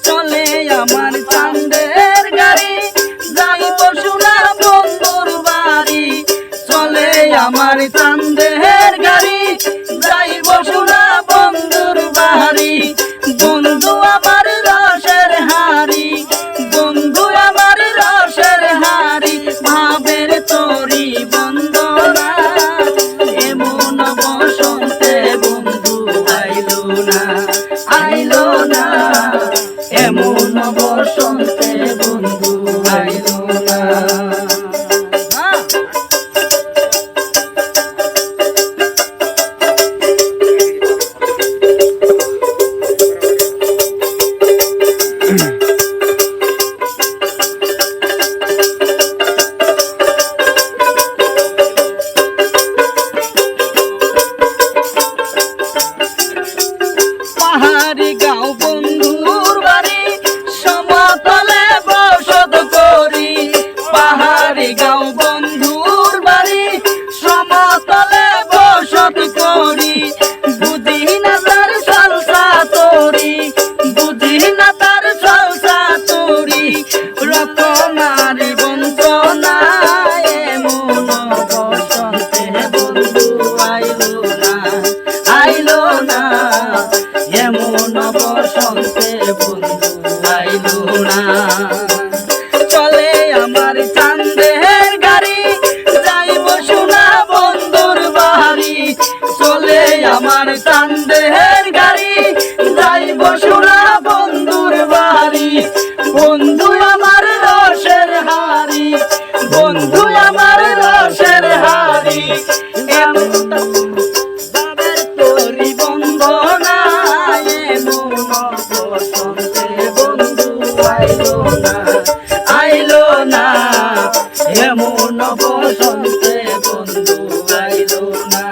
চলে আমার চাঁদের গাড়ি যাইব সোনা বন্ধুর বাড়ি চলে আমার চাঁদের গাড়ি যাইব সোনা বন্ধুর বাড়ি বন্ধু আমার রসের হাড়ি বন্ধু আমার রসের হাড়ি ভাবের তরি বন্দনা এমন বসন্তে বন্ধু আইলো না এমন বসন্তে বন্ধু আইলো না পাহাড়ি গাঁও বন্ধুর বাড়ি সমতলে বসত করি পাহাড়ি গাঁও বন্ধুর বাড়ি সমতলে বসত করি বুঝি না তার সলসা তোরি বুঝি না তার সলসা তোরি রতনারি বঞ্চনা এমন বসন্তে বন্ধু আইলো না এমন বসন্তে বন্ধু আইলো না চলে আমার চাঁদের গাড়ি যাইব সোনা বন্ধুর বাড়ি চলে আমার চাঁদের গাড়ি যাইব সোনা বন্ধুর বাড়ি বন্ধু আমার রসের হাড়ি বন্ধু আমার রসের হাড়ি বাবার তোরি বন্দনা এমন বসন্তে বন্ধু আইলো না এমন বসন্তে বন্ধু আইলো না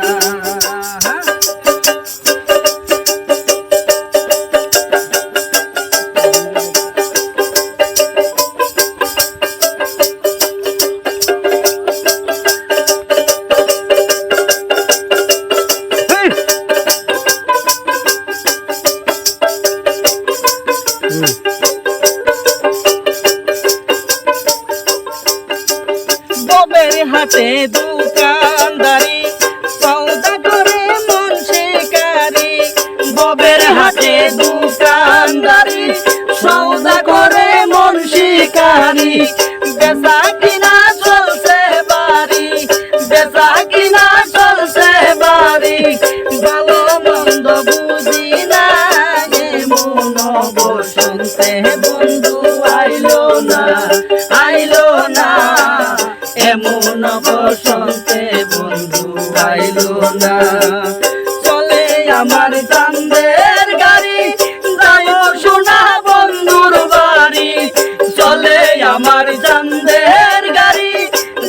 ববের হাটে দোকানদারি সওদা করে মন শিকারি ববের হাটে দোকানদারি সওদা করে মন শিকারি বেচা কিনা চলছে বাড়ি বেচা কিনা চলছে বাড়ি ভালো মন্দ বুঝি না এমন বসন্তে বন্ধু আইলো না এমন বসন্তে বন্ধু আইলো না চলে আমার চাঁদের গাড়ি যাইব সোনা বন্ধুর বাড়ি চলে আমার চাঁদের গাড়ি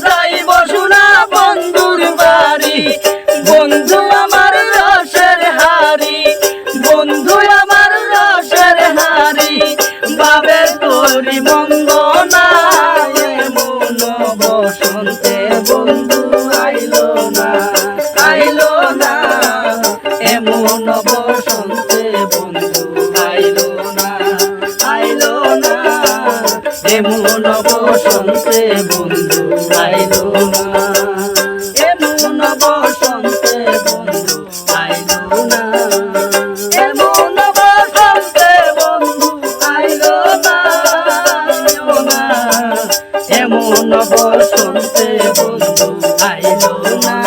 যাইব সোনা বন্ধুর বাড়ি বন্ধু আমার রসের হাড়ি বন্ধু আমার রসের হাড়ি বাবের তোরি বন্দনা এমন বসন্তে বন্ধু আইলো না এমন বসন্তে বন্ধু আইলো না এমন বসন্তে বন্ধু আইলো না এমন বসন্তে বন্ধু আইলো না এমন বসন্তে বন্ধু আইলো না এমন বসন্তে বন্ধু আইলো না